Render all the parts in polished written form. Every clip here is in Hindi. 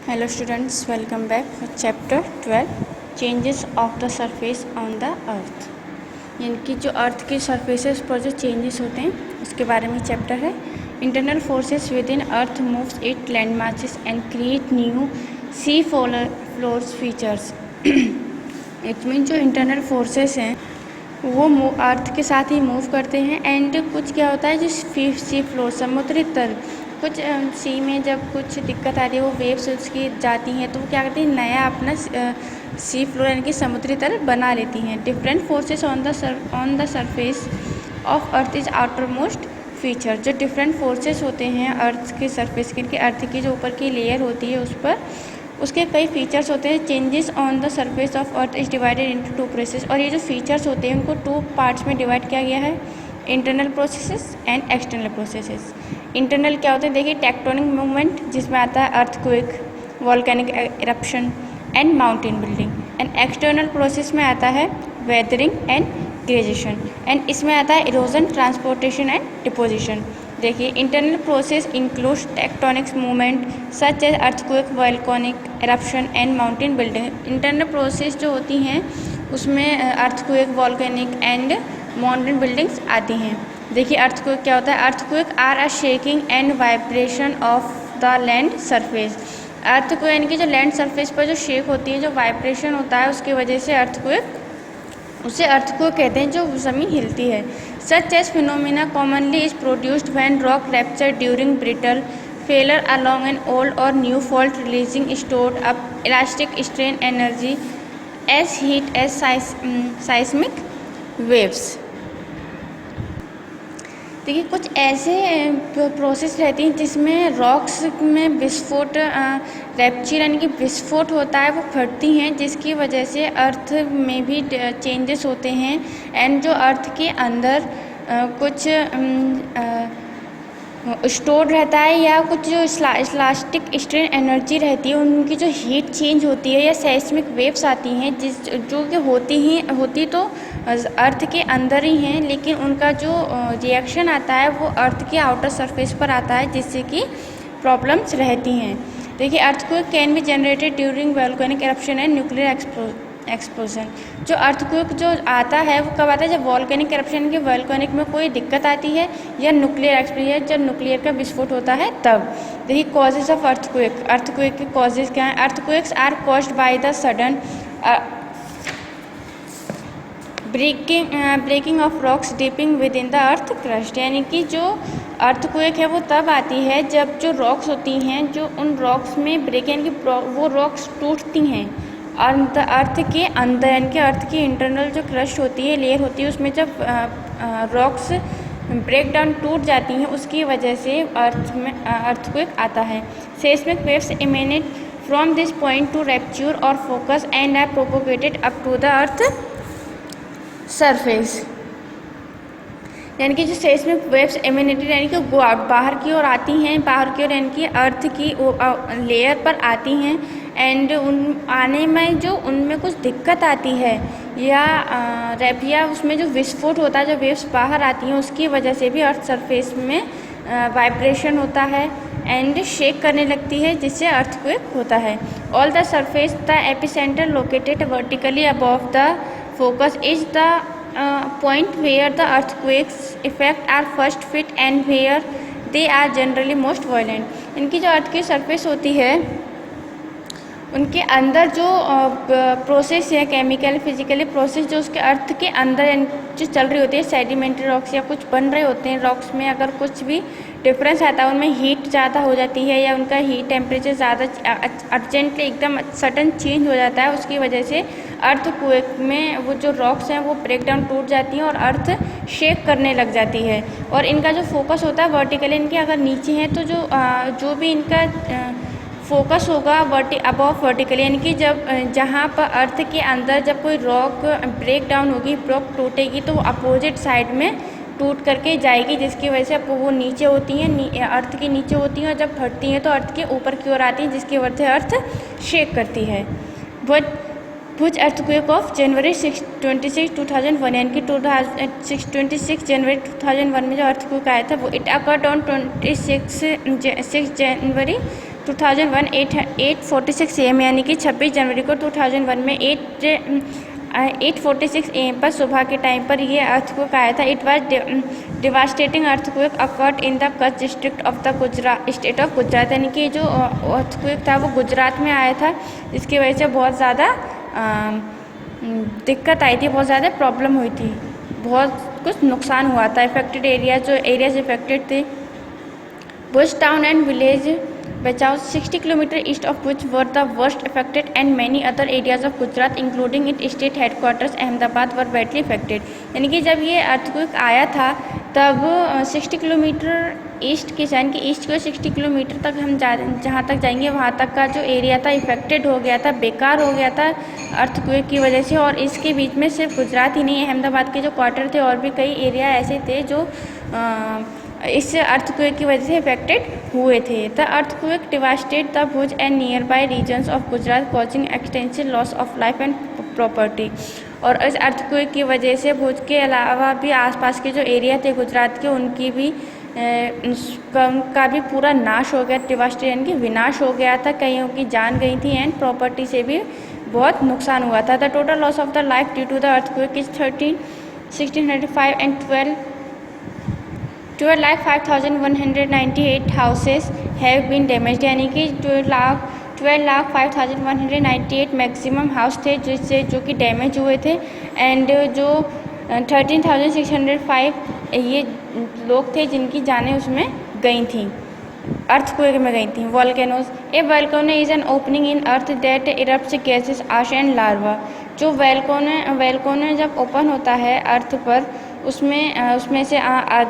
Hello students, welcome back for chapter 12 changes of the surface on the earth। यानी कि जो अर्थ की सरफेसेस पर जो चेंजेस होते हैं उसके बारे में चैप्टर है। Internal forces within earth moves it land masses and create new sea floors features. It mean जो इंटरनल फोर्सेस हैं वो अर्थ के साथ ही मूव करते हैं एंड कुछ क्या होता है जो सी फ्लोर समुद्री तल कुछ सी में जब कुछ दिक्कत आ रही है वो वेव्स उसकी जाती हैं तो वो क्या करती हैं नया अपना सी फ्लोर यानी कि समुद्री तल बना लेती हैं। Different forces on the surface of earth is outer most feature. जो डिफरेंट फोर्सेस होते हैं अर्थ के सरफेस के अर्थ की जो ऊपर की लेयर होती है उस पर उसके कई फीचर्स होते हैं। Changes on the surface of earth is divided into two process. और ये जो फीचर्स होते हैं उनको टू पार्ट्स में डिवाइड किया गया है, internal processes and external processes. Internal क्या होते हैं देखिए, टेक्टोनिक मूवमेंट जिसमें आता है earthquake, volcanic eruption and mountain building. And external process में आता है वेदरिंग एंड ग्रेजेशन एंड इसमें आता है इरोजन, ट्रांसपोर्टेशन एंड डिपोजिशन। देखिए internal process includes tectonics movement such as earthquake, volcanic eruption and mountain building. Internal process जो होती हैं उसमें earthquake, volcanic and mountain buildings आती हैं। देखिए अर्थक्वेक क्या होता है, earthquake are a shaking and vibration of the land surface. Earthquake यानी कि जो लैंड सरफेस पर जो शेक होती है, जो वाइब्रेशन होता है उसकी वजह से उसे अर्थक्वेक कहते हैं, जो ज़मीन हिलती है। Such as phenomena commonly is produced when rock rupture during brittle failure along an old or new fault releasing stored up elastic strain energy as heat as seismic waves. देखिए कुछ ऐसे प्रोसेस रहती हैं जिसमें रॉक्स में विस्फोट रैप्चर यानी कि विस्फोट होता है, वो फटती हैं जिसकी वजह से अर्थ में भी चेंजेस होते हैं। एंड जो अर्थ के अंदर कुछ स्टोर रहता है या कुछ जो इलास्टिक स्ट्रेन एनर्जी रहती है उनकी जो हीट चेंज होती है या सेस्मिक वेव्स आती हैं जो कि होती तो अर्थ के अंदर ही हैं, लेकिन उनका जो रिएक्शन आता है वो अर्थ के आउटर सरफेस पर आता है जिससे कि प्रॉब्लम्स रहती हैं। देखिए earthquake can be generated during volcanic eruption and nuclear explosion. जो अर्थक्वेक जो आता है वो कब आता है, जब वॉल्केनिक इरप्शन के वॉल्केनिक में कोई दिक्कत आती है या न्यूक्लियर एक्सप्लोजन जब न्यूक्लियर का विस्फोट होता है तब। देखिए कॉजेज ऑफ अर्थक्वेक के कॉजेज क्या हैं। Earthquakes are caused by the sudden breaking of rocks dipping within the earth crust. यानी कि जो अर्थक्वेक है वो तब आती है जब जो रॉक्स होती हैं जो उन रॉक्स में ब्रेक यानी कि वो रॉक्स टूटती हैं और अर्थ के अंदर यानी कि अर्थ की इंटरनल जो क्रस्ट होती है, लेयर होती है, उसमें जब रॉक्स ब्रेक डाउन टूट जाती हैं उसकी वजह से अर्थक्वेक आता है। Seismic waves emanate from this point to rupture or focus and are propagated up to the earth surface. यानी कि जो सेस्मिक वेव्स एमिनेटेड यानी कि बाहर की ओर आती हैं, बाहर की ओर यानी कि अर्थ की लेयर पर आती हैं एंड उन आने में जो उनमें कुछ दिक्कत आती है या उसमें जो विस्फोट होता है, जो वेव्स बाहर आती हैं उसकी वजह से भी अर्थ सरफेस में वाइब्रेशन होता है एंड शेक करने लगती है जिससे अर्थक्वेक होता है। All the surface the epicentre located vertically above the focus is the point where the earthquakes effect are first felt and where they are generally most violent। इनकी जो अर्थ की सरफेस होती है उनके अंदर जो प्रोसेस है, केमिकल फिजिकली प्रोसेस जो उसके अर्थ के अंदर जो चल रही होती है, सेडिमेंट्री रॉक्स या कुछ बन रहे होते हैं रॉक्स में, अगर कुछ भी डिफरेंस आता है उनमें हीट ज़्यादा हो जाती है या उनका हीट टेम्परेचर ज़्यादा अर्जेंटली एकदम सडन चेंज हो जाता है, उसकी वजह से अर्थक्वेक में वो जो रॉक्स हैं वो ब्रेक डाउन टूट जाती हैं और अर्थ शेक करने लग जाती है। और इनका जो फोकस होता है वर्टिकली, इनके अगर नीचे हैं तो जो भी इनका फोकस होगा अबव वर्टिकली, यानी कि जब जहाँ पर अर्थ के अंदर जब कोई रॉक ब्रेक डाउन होगी, रॉक टूटेगी तो वो अपोजिट साइड में टूट करके जाएगी जिसकी वजह से वो नीचे होती हैं, अर्थ के नीचे होती हैं और जब फटती हैं तो अर्थ के ऊपर की ओर आती हैं जिसकी वजह से अर्थ शेक करती है। भुज अर्थक्वेक ऑफ जनवरी 26, 2001 यानी कि 26 जनवरी 2001 में जो अर्थक्वेक आया था वो it occurred on 26 January 2001 8:46 AM यानी कि 26 जनवरी को 2001 में 8:46 AM पर सुबह के टाइम पर ये अर्थक्वेक आया था। It was devastating earthquake occurred in the Kutch district of the state of Gujarat, यानी कि जो अर्थक्वेक था वो गुजरात में आया था, जिसकी वजह से बहुत ज़्यादा दिक्कत आई थी, बहुत ज़्यादा प्रॉब्लम हुई थी, बहुत कुछ नुकसान हुआ था। इफेक्टेड एरिया, जो एरियाज इफेक्टेड थे, Bhuj town and village which was 60 km east of which were the worst affected, and many other areas of Gujarat including its state headquarters Ahmedabad were badly affected। यानी कि जब ये अर्थक्वेक आया था तब 60 किलोमीटर ईस्ट के यानी कि ईस्ट को 60 किलोमीटर तक हम जहाँ तक जाएंगे वहाँ तक का जो एरिया था इफेक्टेड हो गया था, बेकार हो गया था अर्थक्वेक की वजह से। और इसके बीच में सिर्फ गुजरात ही नहीं, अहमदाबाद के जो क्वार्टर थे और भी कई एरिया ऐसे थे जो इस अर्थक्वेक की वजह से इफेक्टेड हुए थे। The earthquake devastated the Bhuj and nearby regions of Gujarat causing extensive loss of life and property. और इस अर्थक्वेक की वजह से भुज के अलावा भी आसपास के जो एरिया थे गुजरात के, उनकी भी का भी पूरा नाश हो गया, डिवास्टेड यानी कि विनाश हो गया था, कईयों की जान गई थी एंड प्रॉपर्टी से भी बहुत नुकसान हुआ था। The total loss of the life due to the earthquake is 1695 and 12,05,198 houses have been damaged, यानी कि 12,05,198 मैक्सिमम हाउस थे जिससे जो कि डैमेज हुए थे। एंड जो 13,605 ये लोग थे जिनकी जानें उसमें गई थी, अर्थक्वेक में गई थी। Volcanoes, a volcano is an opening in earth that erupts gases ash and larva. जो वोल्केनो जब ओपन होता है अर्थ पर, उसमें से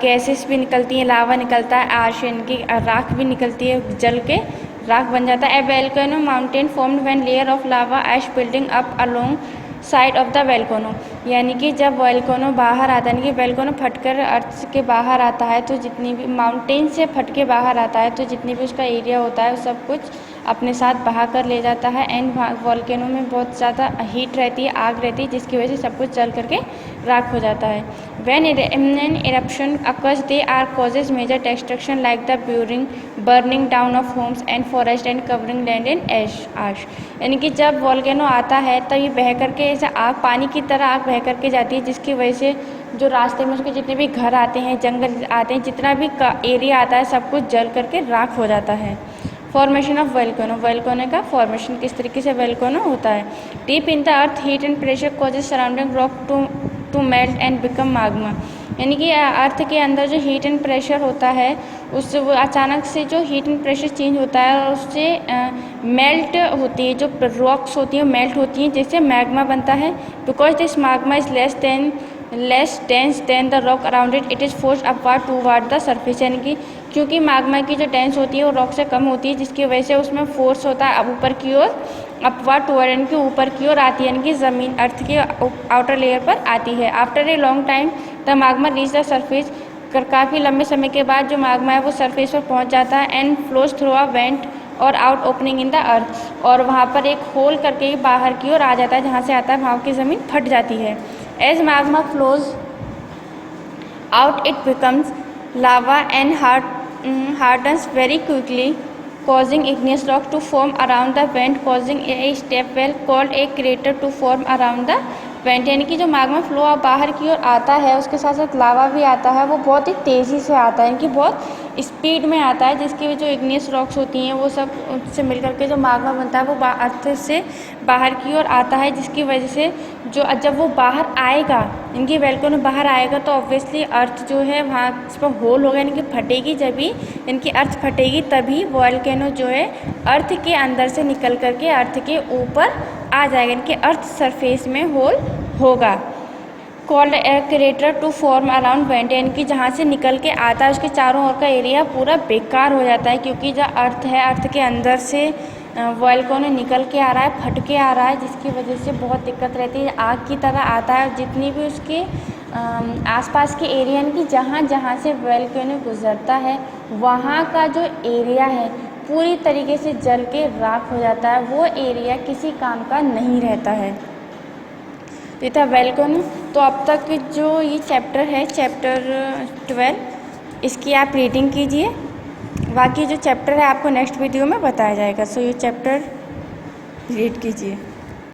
गैसेस भी निकलती हैं, लावा निकलता है, आश यानी कि राख भी निकलती है, जल के राख बन जाता है। A volcano mountain formed when layer of lava ash building up along side of the volcano, यानी कि जब वोल्केनो बाहर आता है, यानी कि वोल्केनो फटकर अर्थ के बाहर आता है तो जितनी भी माउंटेन से फट के बाहर आता है तो जितनी भी उसका एरिया होता है सब कुछ अपने साथ बहा कर ले जाता है। एंड वोल्केनो में बहुत ज़्यादा हीट रहती है, आग रहती है, जिसकी वजह से सब कुछ जल करके राख हो जाता है। When an eruption occurs they are causes major destruction like the burning down of homes and forest and covering land in ash, यानी कि जब वोल्केनो आता है तब ये बह करके ऐसे आग, पानी की तरह आग बह करके जाती है, जिसकी वजह से जो रास्ते में उसके जितने भी घर आते हैं, जंगल आते हैं, जितना भी एरिया आता है सब कुछ जल करके राख हो जाता है। फॉर्मेशन ऑफ वोल्केनो, वोल्केनो का फॉर्मेशन किस तरीके से वोल्केनो होता है। Deep in the earth heat and pressure causes surrounding rock to melt and become magma, यानी कि अर्थ के अंदर जो हीट एंड प्रेशर होता है उससे वो अचानक से जो हीट एंड प्रेशर चेंज होता है और उससे मेल्ट होती है, जो रॉक्स होती हैं मेल्ट होती हैं, जिससे मैग्मा बनता है। Because this magma is less dense then the rock around it, it is forced upward toward the surface, यानी कि क्योंकि मैग्मा की जो डेंस होती है वो रॉक से कम होती है, जिसकी वजह से उसमें फोर्स होता है अब ऊपर की ओर, अपवर्ड टूवर्ड यानी कि ऊपर की ओर आती है, यानी कि ज़मीन अर्थ के आउटर लेयर पर आती है। After a long time the magma reach the surface, काफ़ी लंबे समय के बाद जो मैग्मा है वो सरफेस पर पहुंच जाता है। And flows through a vent or out opening in the earth, और वहाँ पर एक होल करके बाहर की ओर आ जाता है, जहाँ से आता है वहाँ की ज़मीन फट जाती है। As magma flows out it becomes lava and hardens very quickly, causing igneous rock to form around the vent, causing a step well called a crater to form around the vent, यानी कि जो मैग्मा फ्लो अब बाहर की ओर आता है उसके साथ साथ लावा भी आता है, वो बहुत ही तेज़ी से आता है, यानी कि बहुत स्पीड में आता है, जिसकी जो इग्नियस रॉक्स होती हैं वो सब उससे मिल करके जो मैग्मा बनता है वो अर्थ से बाहर की ओर आता है, जिसकी वजह से जो जब वो बाहर आएगा, इनकी वोल्केनो बाहर आएगा तो ऑब्वियसली अर्थ जो है वहाँ इस पर होल होगा, यानी कि फटेगी, जब भी इनकी अर्थ फटेगी तभी वोल्केनो जो है अर्थ के अंदर से निकल करके अर्थ के ऊपर आ जाएगा, यानी कि अर्थ सरफेस में होल होगा। Called a crater to form around vent, यानी कि जहाँ से निकल के आता है उसके चारों ओर का एरिया पूरा बेकार हो जाता है, क्योंकि जो अर्थ है अर्थ के अंदर से वोल्केनो निकल के आ रहा है, फट के आ रहा है, जिसकी वजह से बहुत दिक्कत रहती है, आग की तरह आता है। जितनी भी उसके आसपास के एरिया, यानी कि जहाँ जहाँ से वोल्केनो गुजरता है वहाँ का जो एरिया है पूरी तरीके से जल के राख हो जाता है, वो एरिया किसी काम का नहीं रहता है। ये था वोल्केनो। तो अब तक जो ये चैप्टर है, चैप्टर 12, इसकी आप रीडिंग कीजिए। बाकी जो चैप्टर है आपको नेक्स्ट वीडियो में बताया जाएगा। सो ये चैप्टर रीड कीजिए।